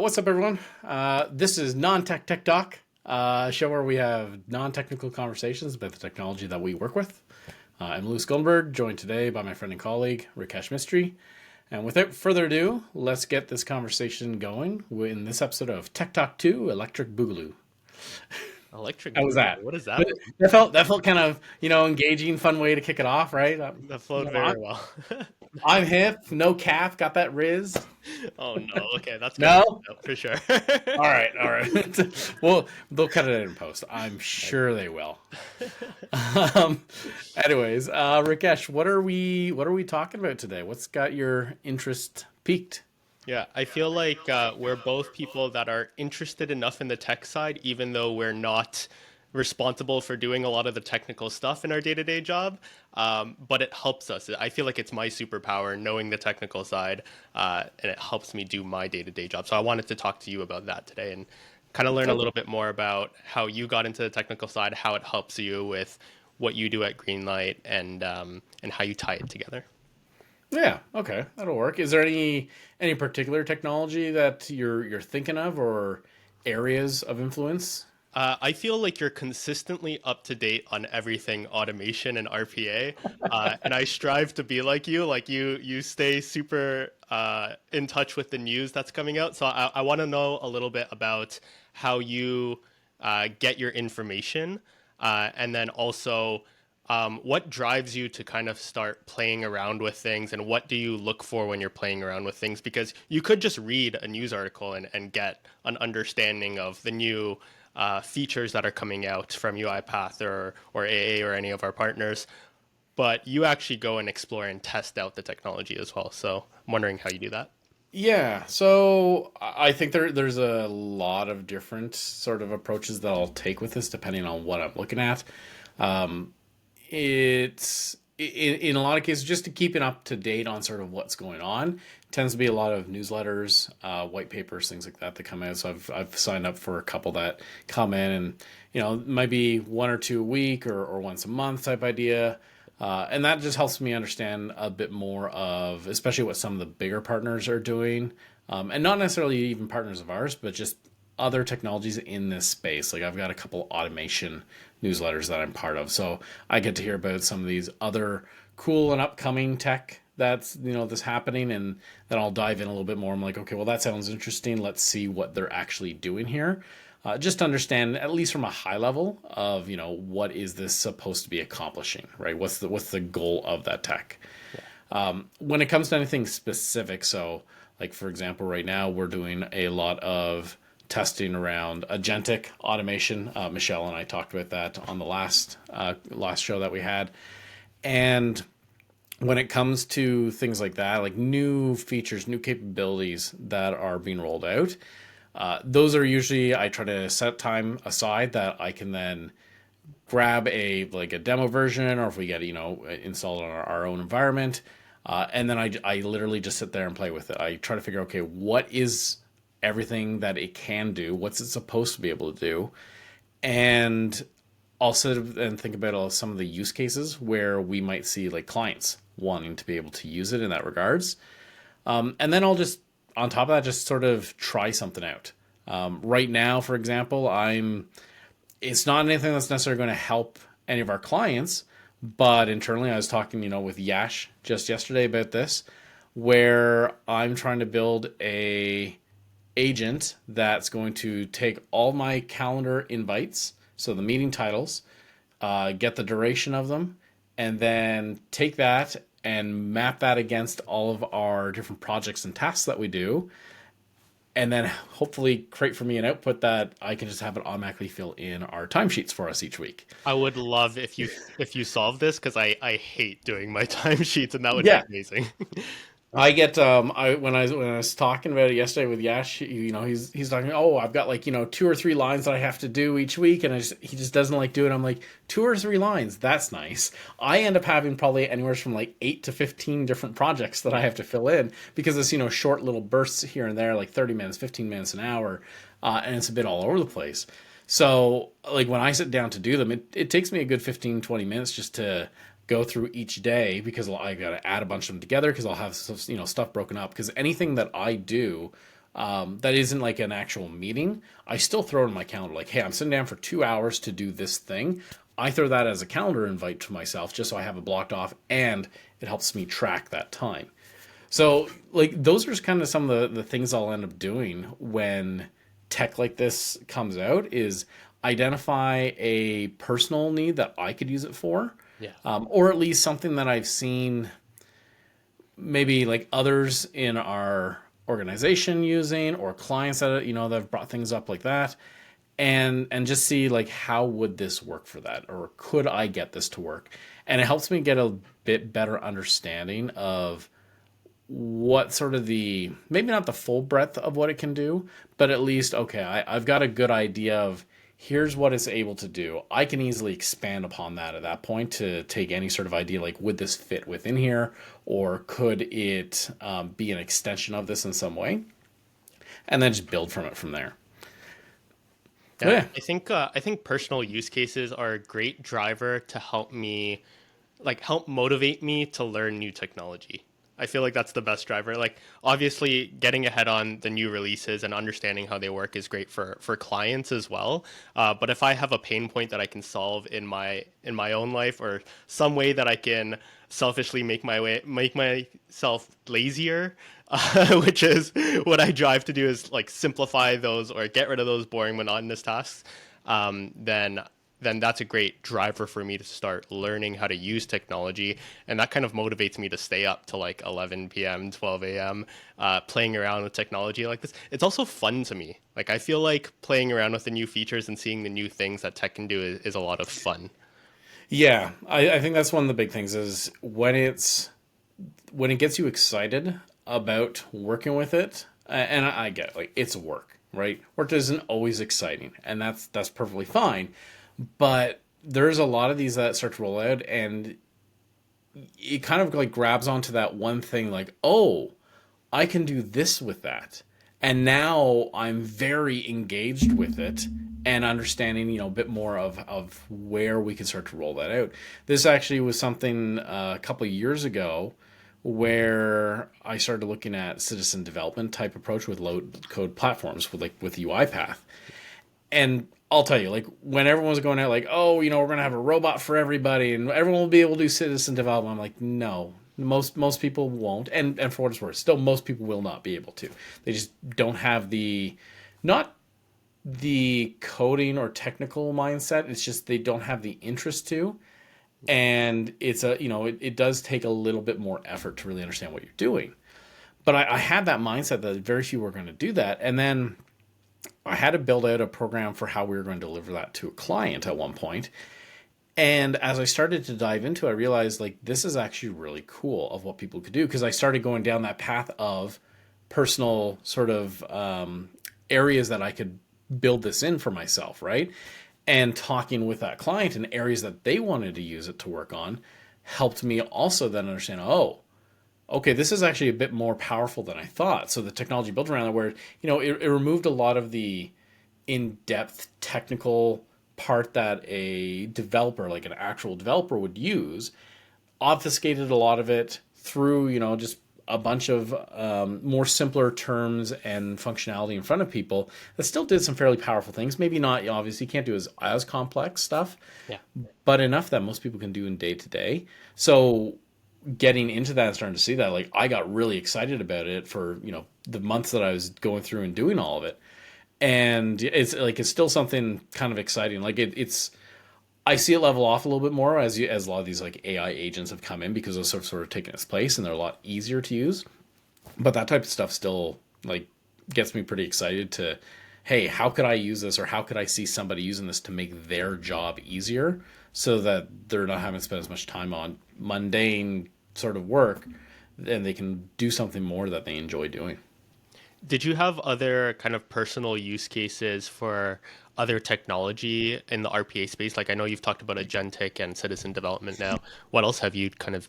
What's up, everyone? This is Non-Tech Tech Talk, a show where we have non-technical conversations about the technology that we work with. I'm Lewis Goldenberg, joined today by my friend and colleague, Rickesh Mistry. And without further ado, let's get this conversation going in this episode of Tech Talk 2 Electric Boogaloo. Electric How was Boogaloo. that? What does that But mean? that felt kind of engaging, fun way to kick it off, right? That You flowed know, very I'm, well. I'm hip, no cap, got that Riz. Oh no. Okay, that's gonna cut No, out for sure. all right, all right. Well, they'll cut it in post. I'm sure they will. Um, anyways, Rikesh, what are we talking about today? What's got your interest peaked? Yeah, I feel like we're both people that are interested enough in the tech side, even though we're not responsible for doing a lot of the technical stuff in our day-to-day job. But it helps us. I feel like it's my superpower, knowing the technical side, and it helps me do my day-to-day job. So I wanted to talk to you about that today and kind of learn a Okay. little bit more about how you got into the technical side, how it helps you with what you do at Greenlight, and how you tie it together. Yeah, okay, that'll work. Is there any particular technology that you're thinking of or areas of influence? I feel like you're consistently up to date on everything automation and RPA, and I strive to be like you. Like you stay super in touch with the news that's coming out. So I want to know a little bit about how you get your information, and then also what drives you to kind of start playing around with things, and what do you look for when you're playing around with things? Because you could just read a news article and get an understanding of the new features that are coming out from UiPath or AA or any of our partners, but you actually go and explore and test out the technology as well. So I'm wondering how you do that. Yeah, so I think there's a lot of different sort of approaches that I'll take with this, depending on what I'm looking at. Um, it's in a lot of cases just to keeping up to date on sort of what's going on. Tends to be a lot of newsletters, white papers, things like that come in. So I've signed up for a couple that come in, and it might be one or two a week or once a month type idea. And that just helps me understand a bit more of, especially what some of the bigger partners are doing, and not necessarily even partners of ours, but just other technologies in this space. Like I've got a couple automation newsletters that I'm part of, so I get to hear about some of these other cool and upcoming tech that's happening, and then I'll dive in a little bit more. I'm like, okay, well that sounds interesting. Let's see what they're actually doing here. Just to understand, at least from a high level, of what is this supposed to be accomplishing, right? What's the goal of that tech? When it comes to anything specific, so like for example, right now we're doing a lot of testing around agentic automation. Michelle and I talked about that on the last show that we had, and when it comes to things like that, like new features, new capabilities that are being rolled out, those are usually I try to set time aside that I can then grab a demo version, or if we get installed on our own environment, and then I literally just sit there and play with it. I try to figure out, okay, what is everything that it can do, what's it supposed to be able to do, and also and think about some of the use cases where we might see like clients wanting to be able to use it in that regards. And then I'll just, on top of that, just sort of try something out. Right now, for example, it's not anything that's necessarily going to help any of our clients, but internally I was talking, with Yash just yesterday about this, where I'm trying to build a agent that's going to take all my calendar invites, so the meeting titles, get the duration of them, and then take that and map that against all of our different projects and tasks that we do, and then hopefully create for me an output that I can just have it automatically fill in our timesheets for us each week. I would love if you solve this because I hate doing my timesheets and that would be Yeah, amazing. I get I when I was talking about it yesterday with Yash, he's talking, oh, I've got like, two or three lines that I have to do each week, and he just doesn't like doing it. I'm like, two or three lines, that's nice. I end up having probably anywhere from like 8 to 15 different projects that I have to fill in, because it's short little bursts here and there, like 30 minutes, 15 minutes an hour, and it's a bit all over the place. So like when I sit down to do them, it takes me a good 15, 20 minutes just to go through each day, because I got to add a bunch of them together, because I'll have stuff broken up, because anything that I do that isn't like an actual meeting, I still throw it in my calendar. Like, hey, I'm sitting down for 2 hours to do this thing. I throw that as a calendar invite to myself just so I have it blocked off, and it helps me track that time. So, like, those are kind of some of the things I'll end up doing when tech like this comes out is identify a personal need that I could use it for, Yeah. or at least something that I've seen maybe like others in our organization using, or clients that that have brought things up like that, and just see like how would this work for that, or could I get this to work. And it helps me get a bit better understanding of what sort of the, maybe not the full breadth of what it can do, but at least, okay, I've got a good idea of here's what it's able to do. I can easily expand upon that at that point to take any sort of idea like, would this fit within here, or could it be an extension of this in some way, and then just build from it from there. Yeah, Yeah. I think personal use cases are a great driver to help me, like help motivate me to learn new technology. I feel like that's the best driver. Like obviously getting ahead on the new releases and understanding how they work is great for clients as well. But if I have a pain point that I can solve in my own life, or some way that I can selfishly make myself lazier, which is what I drive to do, is like simplify those or get rid of those boring monotonous tasks, then that's a great driver for me to start learning how to use technology. And that kind of motivates me to stay up to like 11 p.m., 12 a.m., playing around with technology like this. It's also fun to me. Like, I feel like playing around with the new features and seeing the new things that tech can do is a lot of fun. Yeah, I think that's one of the big things is when it gets you excited about working with it, and I get it, like it's work, right? Work isn't always exciting, and that's perfectly fine. But there's a lot of these that start to roll out, and it kind of like grabs onto that one thing, like, oh, I can do this with that. And now I'm very engaged with it and understanding, a bit more of where we can start to roll that out. This actually was something a couple of years ago where I started looking at citizen development type approach with low code platforms with UiPath. And I'll tell you, like when everyone was going out, like, oh, we're gonna have a robot for everybody, and everyone will be able to do citizen development. I'm like, no, most people won't, and for what it's worth, still most people will not be able to. They just don't have not the coding or technical mindset. It's just they don't have the interest to, and it's it does take a little bit more effort to really understand what you're doing. But I had that mindset that very few were going to do that, and then I had to build out a program for how we were going to deliver that to a client at one point. And as I started to dive into it, I realized like this is actually really cool of what people could do, because I started going down that path of personal sort of areas that I could build this in for myself, right? And talking with that client in areas that they wanted to use it to work on helped me also then understand, oh, okay, this is actually a bit more powerful than I thought. So the technology built around it, where it removed a lot of the in-depth technical part that a developer, like an actual developer, would use, obfuscated a lot of it through just a bunch of more simpler terms and functionality in front of people that still did some fairly powerful things. Maybe not, obviously, you can't do as complex stuff, Yeah. but enough that most people can do in day to day. So getting into that and starting to see that, like I got really excited about it for the months that I was going through and doing all of it, and it's still something kind of exciting. Like it's I see it level off a little bit more as a lot of these like AI agents have come in, because those have sort of taken its place and they're a lot easier to use. But that type of stuff still like gets me pretty excited to, hey, how could I use this, or how could I see somebody using this to make their job easier, so that they're not having to spend as much time on mundane sort of work, and they can do something more that they enjoy doing. Did you have other kind of personal use cases for other technology in the RPA space? Like I know you've talked about agentic and citizen development now. What else have you kind of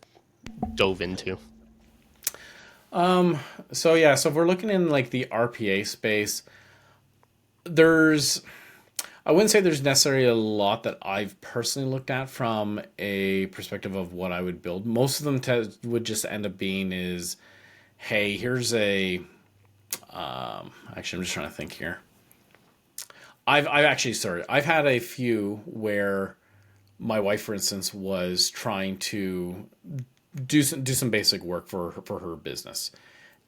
dove into? So yeah, so if we're looking in like the RPA space, there's I wouldn't say there's necessarily a lot that I've personally looked at from a perspective of what I would build. Most of them would just end up being is, hey, here's Actually, I'm just trying to think here. I've actually, sorry, I've had a few where my wife, for instance, was trying to do some basic work for her business,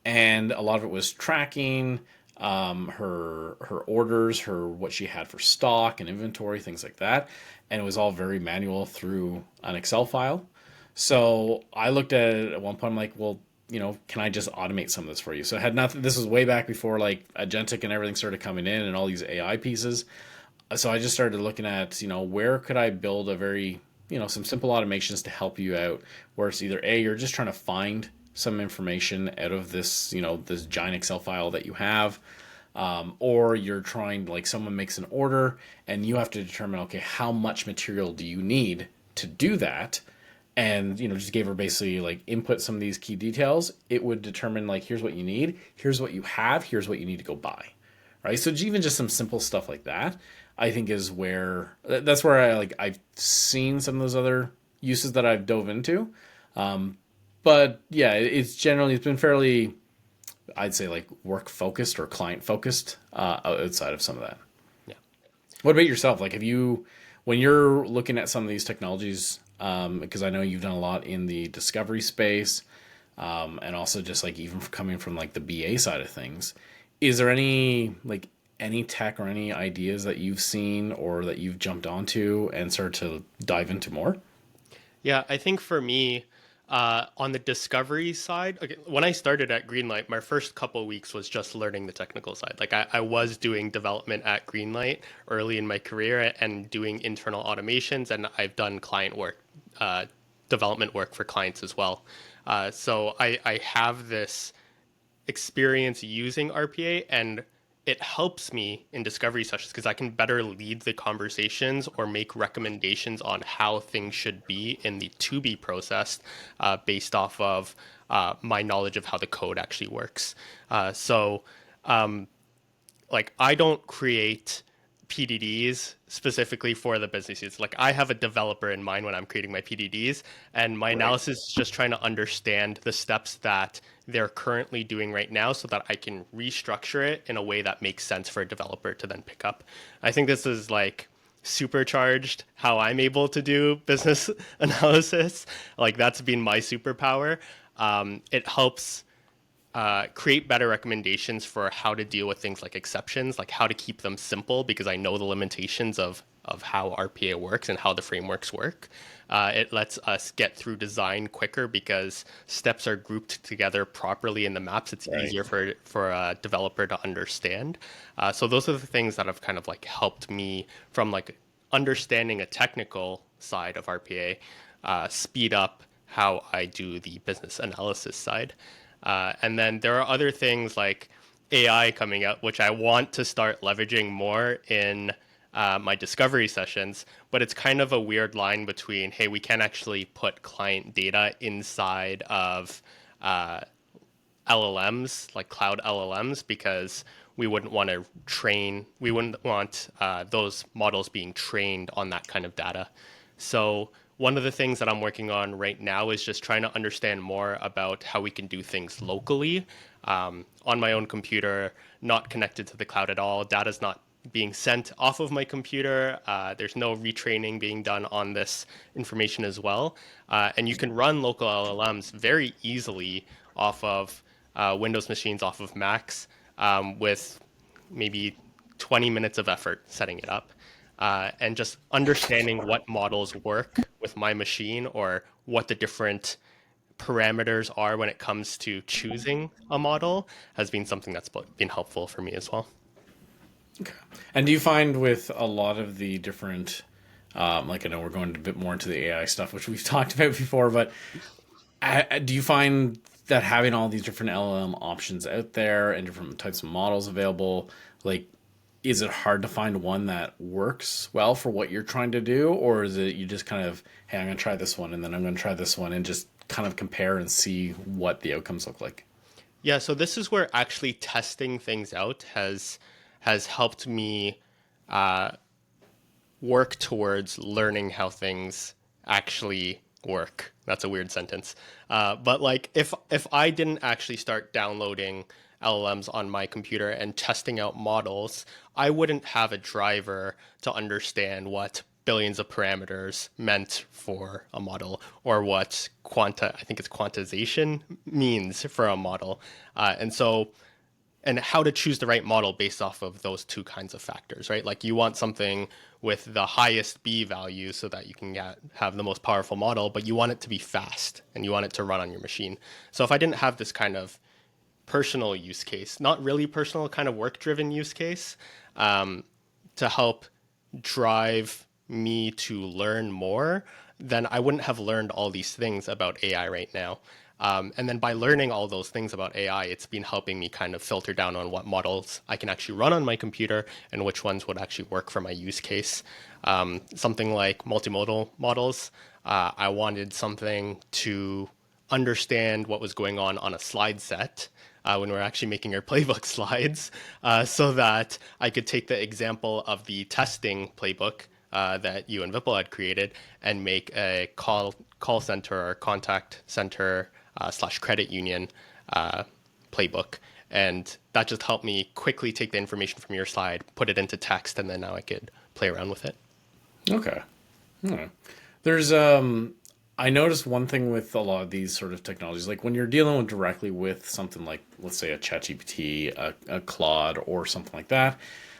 and a lot of it was tracking her orders, her what she had for stock and inventory, things like that, and it was all very manual through an Excel file. So I looked at it at one point. I'm like, well, can I just automate some of this for you? So I had nothing. This was way back before like agentic and everything started coming in and all these AI pieces. So I just started looking at, where could I build a very, some simple automations to help you out, where it's either A, you're just trying to find some information out of this, this giant Excel file that you have, or you're trying, like someone makes an order and you have to determine, okay, how much material do you need to do that? And, just gave her basically like input some of these key details. It would determine like, here's what you need, here's what you have, here's what you need to go buy. Right. So even just some simple stuff like that, I think is where that's where I've seen some of those other uses that I've dove into. But yeah, it's been fairly, I'd say like work focused or client focused outside of some of that. Yeah. What about yourself? Like, when you're looking at some of these technologies, because I know you've done a lot in the discovery space, and also just like even coming from like the BA side of things, is there any tech or any ideas that you've seen or that you've jumped onto and started to dive into more? Yeah, I think for me, on the discovery side, okay, when I started at Greenlight, my first couple of weeks was just learning the technical side. Like I was doing development at Greenlight early in my career and doing internal automations, and I've done client work, development work for clients as well. So I have this experience using RPA, and it helps me in discovery sessions because I can better lead the conversations or make recommendations on how things should be in the to be processed based off of my knowledge of how the code actually works. So like I don't create PDDs specifically for the business use. Like I have a developer in mind when I'm creating my PDDs, and my analysis is just trying to understand the steps that they're currently doing right now so that I can restructure it in a way that makes sense for a developer to then pick up. I think this is like supercharged how I'm able to do business analysis. Like that's been my superpower. It helps create better recommendations for how to deal with things like exceptions, like how to keep them simple, because I know the limitations of how RPA works and how the frameworks work. It lets us get through design quicker because steps are grouped together properly in the maps. It's easier for a developer to understand. So those are the things that have kind of like helped me from like understanding a technical side of RPA, speed up how I do the business analysis side. And then there are other things like AI coming out, which I want to start leveraging more in my discovery sessions. But it's kind of a weird line between, hey, we can actually put client data inside of LLMs, like cloud LLMs, because we wouldn't want those models being trained on that kind of data. So one of the things that I'm working on right now is just trying to understand more about how we can do things locally on my own computer, not connected to the cloud at all. Data's not being sent off of my computer. There's no retraining being done on this information as well. And you can run local LLMs very easily off of Windows machines, off of Macs, with maybe 20 minutes of effort setting it up. And just understanding what models work with my machine or what the different parameters are when it comes to choosing a model has been something that's been helpful for me as well. Okay. And do you find with a lot of the different, like I know we're going a bit more into the AI stuff, which we've talked about before, but do you find that having all these different LLM options out there and different types of models available, like, is it hard to find one that works well for what you're trying to do? Or is it you just kind of, hey, I'm going to try this one and then I'm going to try this one and just kind of compare and see what the outcomes look like? Yeah, so this is where actually testing things out has helped me work towards learning how things actually work. That's a weird sentence. But like if I didn't actually start downloading LLMs on my computer and testing out models, I wouldn't have a driver to understand what billions of parameters meant for a model or what I think it's quantization means for a model. And how to choose the right model based off of those two kinds of factors, right? Like you want something with the highest B value so that you can have the most powerful model, but you want it to be fast and you want it to run on your machine. So if I didn't have this kind of personal use case, not really personal, kind of work-driven use case, to help drive me to learn more, then I wouldn't have learned all these things about AI right now. And then by learning all those things about AI, it's been helping me kind of filter down on what models I can actually run on my computer and which ones would actually work for my use case. Something like multimodal models, I wanted something to understand what was going on a slide set when we're actually making our playbook slides, so that I could take the example of the testing playbook that you and Vipul had created and make a call center or contact center / credit union playbook. And that just helped me quickly take the information from your slide, put it into text, and then now I could play around with it. Okay. There's I noticed one thing with a lot of these sort of technologies, like when you're dealing directly with something like, let's say, a ChatGPT, a Claude, or something like that,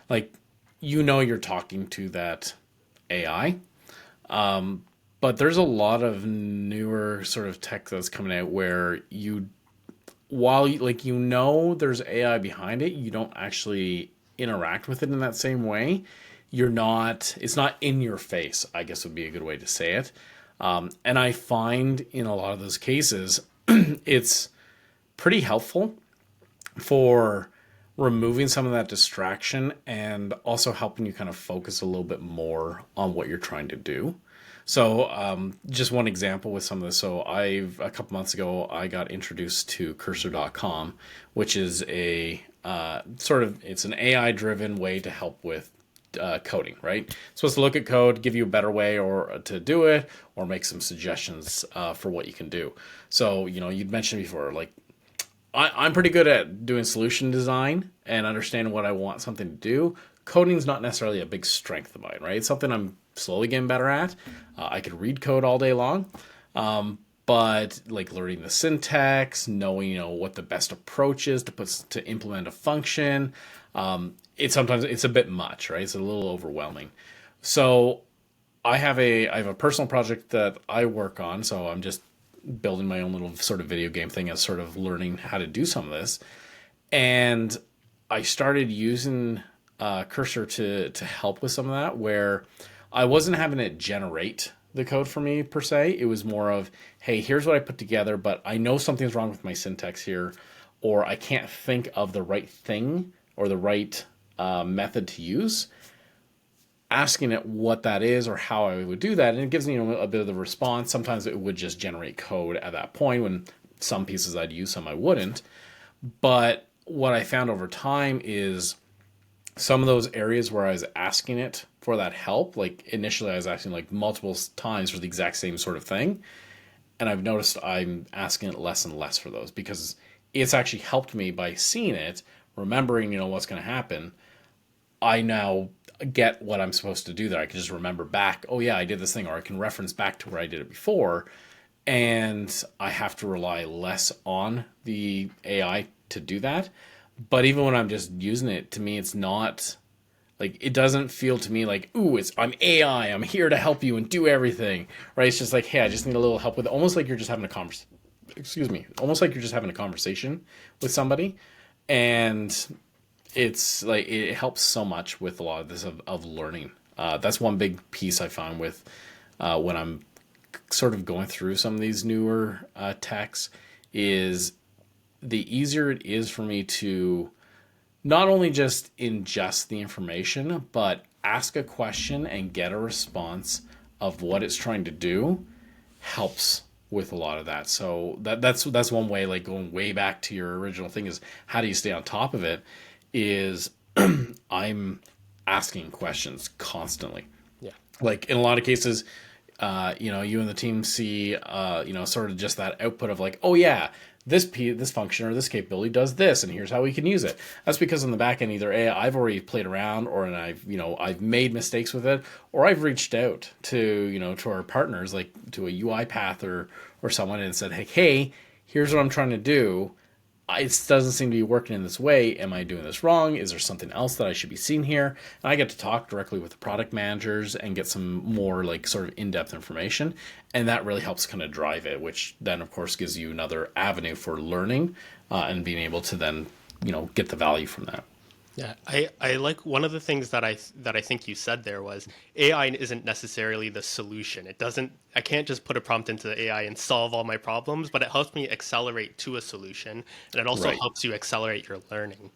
like, you're talking to that AI. But there's a lot of newer sort of tech that's coming out where there's AI behind it, you don't actually interact with it in that same way. It's not in your face, I guess would be a good way to say it. And I find in a lot of those cases, it's pretty helpful for removing some of that distraction and also helping you kind of focus a little bit more on what you're trying to do. So just one example with some of this. So a couple months ago, I got introduced to cursor.com, which is it's an AI driven way to help with coding, right? It's supposed to look at code, give you a better way or to do it, or make some suggestions for what you can do. So, you'd mentioned before, like, I'm pretty good at doing solution design and understanding what I want something to do. Coding is not necessarily a big strength of mine, right? It's something I'm slowly getting better at. I could read code all day long. But like learning the syntax, knowing, what the best approach is to implement a function, it's a bit much, right? It's a little overwhelming. So I have a personal project that I work on. So I'm just building my own little sort of video game thing as sort of learning how to do some of this. And I started using Cursor to help with some of that, where I wasn't having it generate the code for me per se. It was more of, hey, here's what I put together, but I know something's wrong with my syntax here, or I can't think of the right thing or the right method to use. Asking it what that is or how I would do that, and it gives me a bit of the response. Sometimes it would just generate code at that point. When some pieces I'd use, some I wouldn't. But what I found over time is some of those areas where I was asking it for that help, like initially I was asking like multiple times for the exact same sort of thing, and I've noticed I'm asking it less and less for those because it's actually helped me by seeing it, remembering what's going to happen. I now get what I'm supposed to do there. I can just remember back, oh yeah, I did this thing, or I can reference back to where I did it before, and I have to rely less on the AI to do that. But even when I'm just using it, to me, it's not like, it doesn't feel to me like, ooh, I'm AI, I'm here to help you and do everything, right? It's just like, hey, I just need a little help with it. Almost like you're just having a almost like you're just having a conversation with somebody. And it's like, it helps so much with a lot of this of learning. That's one big piece I found with when I'm sort of going through some of these newer techs is the easier it is for me to not only just ingest the information, but ask a question and get a response of what it's trying to do helps with a lot of that. So that's one way, like going way back to your original thing is how do you stay on top of it is I'm asking questions constantly. Yeah. Like in a lot of cases, you and the team see, sort of just that output of like, oh yeah, this function or this capability does this, and here's how we can use it. That's because on the back end, either A, I've already played around, or and I've made mistakes with it, or I've reached out to to our partners, like to a UiPath or someone, and said, hey, here's what I'm trying to do. It doesn't seem to be working in this way. Am I doing this wrong? Is there something else that I should be seeing here? And I get to talk directly with the product managers and get some more like sort of in-depth information. And that really helps kind of drive it, which then of course gives you another avenue for learning and being able to then, get the value from that. Yeah, I like one of the things that I think you said there was AI isn't necessarily the solution. I can't just put a prompt into the AI and solve all my problems, but it helps me accelerate to a solution, and it also Right. helps you accelerate your learning.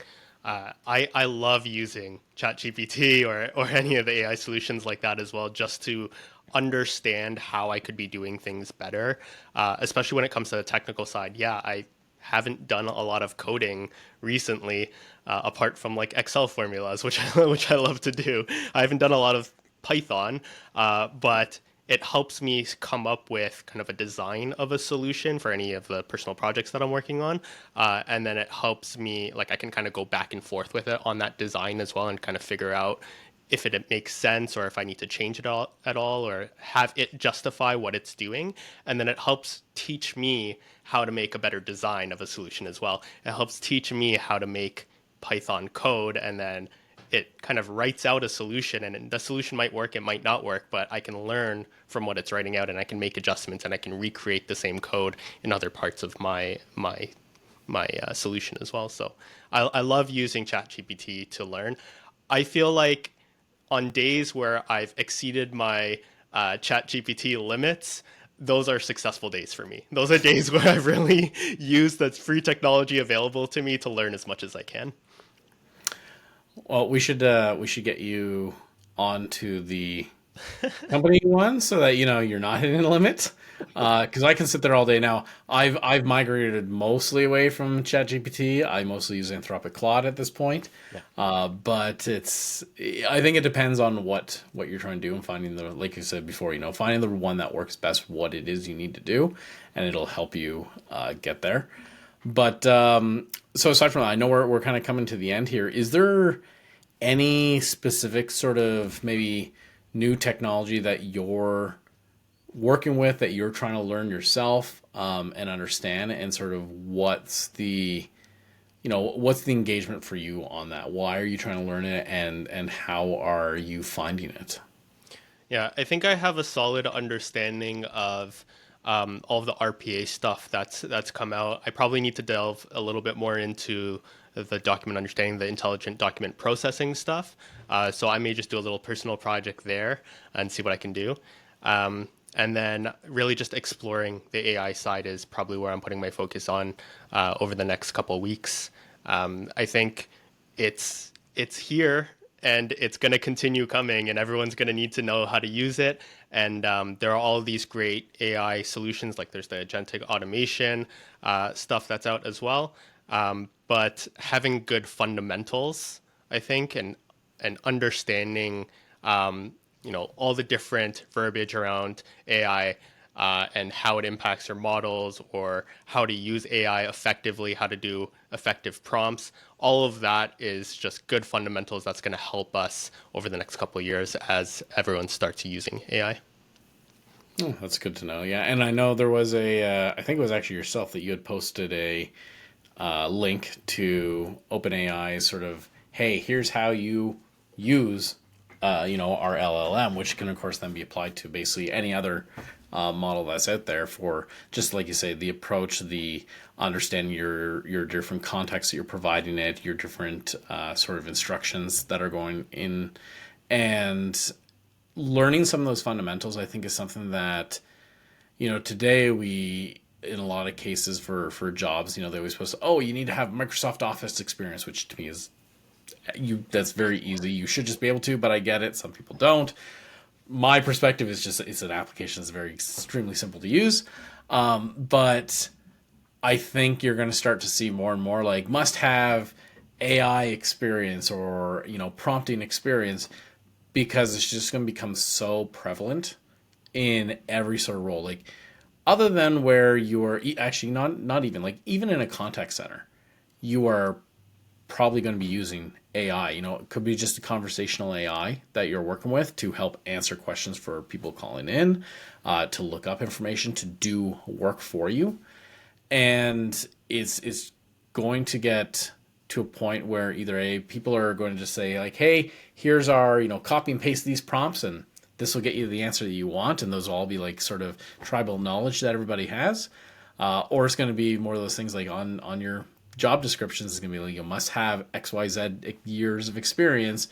I love using ChatGPT or any of the AI solutions like that as well, just to understand how I could be doing things better, especially when it comes to the technical side. Yeah, I haven't done a lot of coding recently, apart from like Excel formulas, which I love to do. I haven't done a lot of Python, but it helps me come up with kind of a design of a solution for any of the personal projects that I'm working on. And then it helps me, like I can kind of go back and forth with it on that design as well and kind of figure out if it makes sense or if I need to change it at all or have it justify what it's doing. And then it helps teach me how to make a better design of a solution as well. It helps teach me how to make Python code, and then it kind of writes out a solution, and the solution might work, it might not work, but I can learn from what it's writing out and I can make adjustments and I can recreate the same code in other parts of my solution as well. So I love using ChatGPT to learn. I feel like on days where I've exceeded my ChatGPT limits, those are successful days for me. Those are days where I've really used that free technology available to me to learn as much as I can. Well, we should get you onto the company one so that you're not hitting the limit. Because I can sit there all day now. I've migrated mostly away from ChatGPT. I mostly use Anthropic Claude at this point. Yeah. But I think it depends on what you're trying to do and finding like you said before, finding the one that works best, what it is you need to do, and it'll help you get there. But so aside from that, I know we're kind of coming to the end here. Is there any specific sort of maybe new technology that you're working with that you're trying to learn yourself and understand, and sort of what's the engagement for you on that? Why are you trying to learn it, and how are you finding it? Yeah, I think I have a solid understanding of all of the RPA stuff that's come out. I probably need to delve a little bit more into the document understanding, the intelligent document processing stuff. So I may just do a little personal project there and see what I can do. And then really just exploring the AI side is probably where I'm putting my focus on over the next couple of weeks. I think it's here and it's going to continue coming, and everyone's going to need to know how to use it. And there are all these great AI solutions, like there's the agentic automation stuff that's out as well. But having good fundamentals, I think, and understanding, all the different verbiage around AI and how it impacts your models, or how to use AI effectively, how to do effective prompts. All of that is just good fundamentals that's going to help us over the next couple of years as everyone starts using AI. Oh, that's good to know. Yeah, and I know there was I think it was actually yourself that you had posted a link to OpenAI's sort of, hey, here's how you use, our LLM, which can of course then be applied to basically any other model that's out there, for just like you say, the approach, the understanding your different contexts that you're providing it, your different sort of instructions that are going in, and learning some of those fundamentals. I think is something that today we, in a lot of cases for jobs, they always post, oh, you need to have Microsoft Office experience, which to me is that's very easy. You should just be able to, but I get it. Some people don't. My perspective is just it's an application that's very extremely simple to use. But I think you're going to start to see more and more like must have AI experience, or prompting experience, because it's just going to become so prevalent in every sort of role. Like other than where you're actually not even like even in a contact center, you are probably going to be using AI. You know, it could be just a conversational AI that you're working with to help answer questions for people calling in, to look up information, to do work for you. And it's going to get to a point where either people are going to just say like, hey, here's our, copy and paste these prompts and this will get you the answer that you want, and those will all be like sort of tribal knowledge that everybody has. Or it's going to be more of those things like on your job descriptions is going to be like you must have XYZ years of experience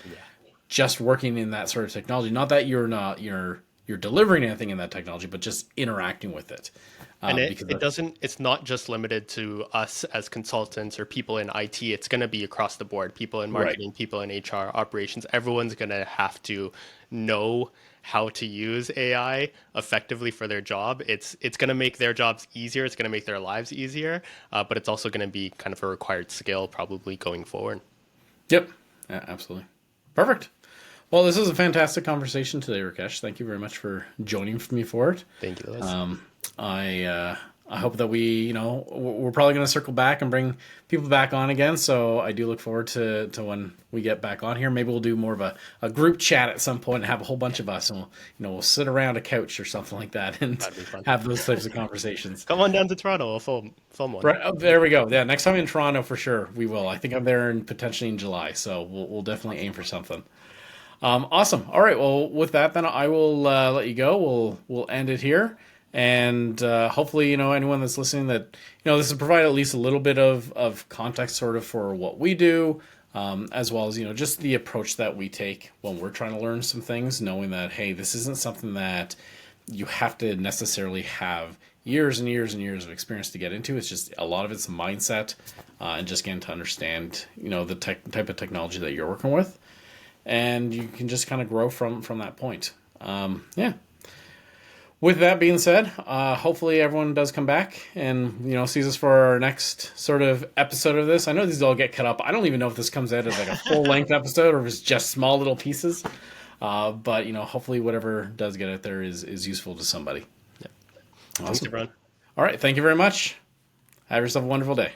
just working in that sort of technology. Not that you're delivering anything in that technology, but just interacting with it. And it's not just limited to us as consultants or people in IT. It's going to be across the board. People in marketing, people in HR, operations, everyone's going to have to know how to use AI effectively for their job. It's going to make their jobs easier. It's going to make their lives easier, but it's also going to be kind of a required skill probably going forward. Yep, yeah, absolutely. Perfect. Well, this was a fantastic conversation today, Rickesh. Thank you very much for joining me for it. Thank you, Lewis. I hope that we're probably going to circle back and bring people back on again. So I do look forward to when we get back on here. Maybe we'll do more of a group chat at some point and have a whole bunch of us, and we'll sit around a couch or something like that and have those types of conversations. Come on down to Toronto. We'll film one. Right, there we go. Yeah, next time in Toronto for sure we will. I think I'm there potentially in July, so we'll definitely aim for something. Awesome. All right. Well, with that, then I will let you go. We'll end it here. And hopefully, anyone that's listening that, this will provide at least a little bit of context sort of for what we do, as well as, just the approach that we take when we're trying to learn some things, knowing that, hey, this isn't something that you have to necessarily have years and years and years of experience to get into. It's just a lot of it's mindset and just getting to understand, the type of technology that you're working with. And you can just kind of grow from that point. Yeah. With that being said, hopefully everyone does come back and sees us for our next sort of episode of this. I know these all get cut up. I don't even know if this comes out as like a full length episode or if it's just small little pieces. But hopefully whatever does get out there is useful to somebody. Yeah. Awesome. Thanks, everyone. All right, thank you very much. Have yourself a wonderful day.